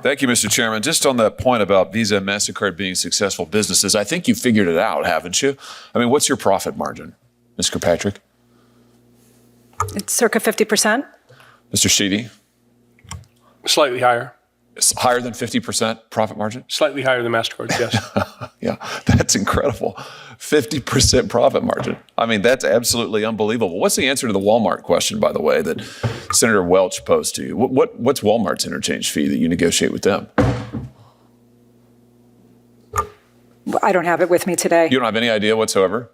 Thank you, Mr. Chairman. Just on that point about Visa and MasterCard being successful businesses, I think you figured it out, haven't you? I mean, what's your profit margin, Ms. Kirkpatrick? It's circa 50%. Mr. Sheedy? Slightly higher. It's higher than 50% profit margin? Slightly higher than MasterCard, yes. Yeah, that's incredible. 50% profit margin. I mean, that's absolutely unbelievable. What's the answer to the Walmart question, by the way, that Senator Welch posed to you? What's Walmart's interchange fee that you negotiate with them? I don't have it with me today. You don't have any idea whatsoever?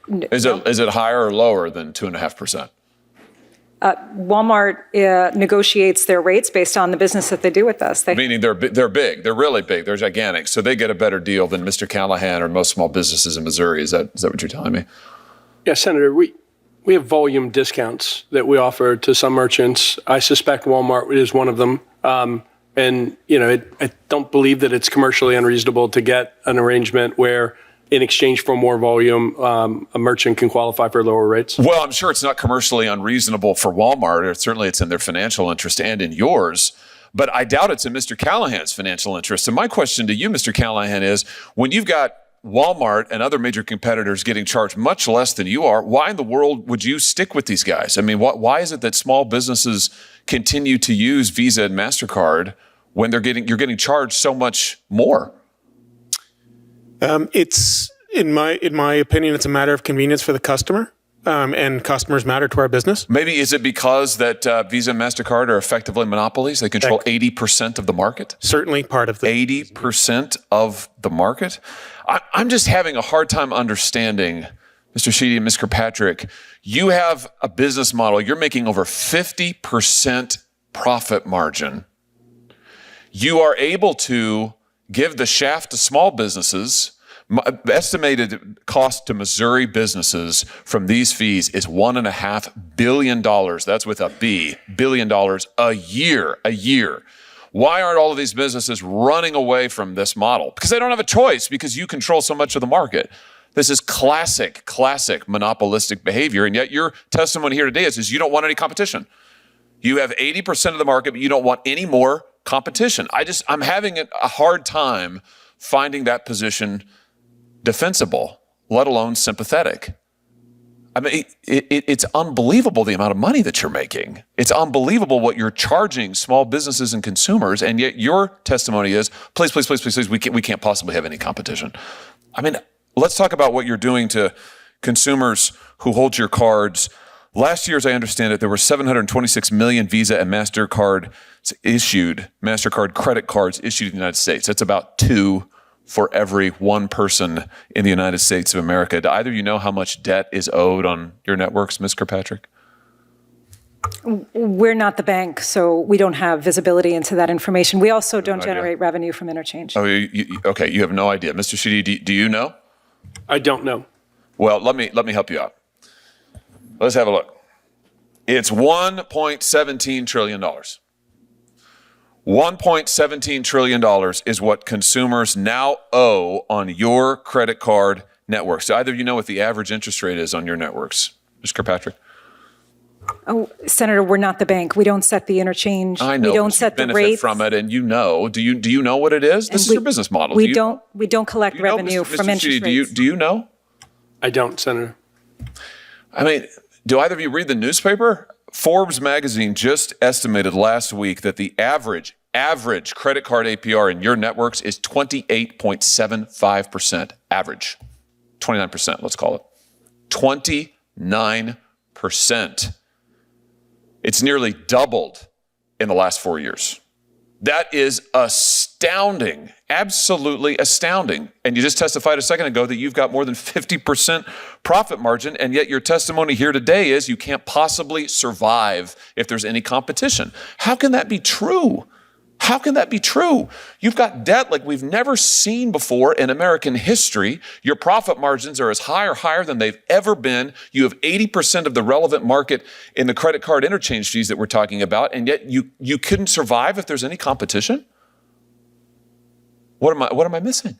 Is it higher or lower than 2.5%? Walmart negotiates their rates based on the business that they do with us. Meaning they're big, they're really big, they're gigantic, so they get a better deal than Mr. Callahan or most small businesses in Missouri. Is that what you're telling me? Yeah, Senator, we have volume discounts that we offer to some merchants. I suspect Walmart is one of them. And I don't believe that it's commercially unreasonable to get an arrangement where, in exchange for more volume, a merchant can qualify for lower rates? Well, I'm sure it's not commercially unreasonable for Walmart, or certainly it's in their financial interest and in yours, but I doubt it's in Mr. Callahan's financial interest. And my question to you, Mr. Callahan, is when you've got Walmart and other major competitors getting charged much less than you are, why in the world would you stick with these guys? I mean, why is it that small businesses continue to use Visa and MasterCard when you're getting charged so much more? It's in my opinion, it's a matter of convenience for the customer, and customers matter to our business. Maybe is it because that Visa and MasterCard are effectively monopolies? They control 80% of the market? Certainly part of the 80% of the market? I'm just having a hard time understanding, Mr. Sheedy and Ms. Kirkpatrick, you have a business model, you're making over 50% profit margin. You are able to give the shaft to small businesses. Estimated cost to Missouri businesses from these fees is $1.5 billion. That's with a B, $billion a year. Why aren't all of these businesses running away from this model? Because they don't have a choice, because you control so much of the market. This is classic monopolistic behavior. And yet your testimony here today is you don't want any competition. You have 80% of the market, but you don't want any more competition. I'm having a hard time finding that position defensible, let alone sympathetic. I mean, it's unbelievable the amount of money that you're making. It's unbelievable what you're charging small businesses and consumers, and yet your testimony is, please, we can't possibly have any competition. I mean, let's talk about what you're doing to consumers who hold your cards. Last year, as I understand it, there were 726 million Visa and MasterCard credit cards issued in the United States. That's about 2 for every 1 person in the United States of America. Do either of you know how much debt is owed on your networks, Ms. Kirkpatrick? We're not the bank, so we don't have visibility into that information. We also don't generate revenue from interchange. Oh, okay, you have no idea. Mr. Sheedy, do you know? I don't know. Well, let me help you out. Let's have a look. It's $1.17 trillion. $1.17 trillion is what consumers now owe on your credit card networks. Do either of you know what the average interest rate is on your networks? Ms. Kirkpatrick? Oh, Senator, we're not the bank. We don't set the interchange. I know, we don't set the rates from it, and you know. Do you know what it is? This is your business model. We don't collect revenue from interest rates. Do you know? I don't, Senator. I mean, do either of you read the newspaper? Forbes magazine just estimated last week that the average credit card APR in your networks is 28.75%. Average. 29%, let's call it. 29%. It's nearly doubled in the last 4 years. That is astounding, absolutely astounding. And you just testified a second ago that you've got more than 50% profit margin, and yet your testimony here today is you can't possibly survive if there's any competition. How can that be true? How can that be true? You've got debt like we've never seen before in American history. Your profit margins are as higher than they've ever been. You have 80% of the relevant market in the credit card interchange fees that we're talking about, and yet you couldn't survive if there's any competition? What am I missing?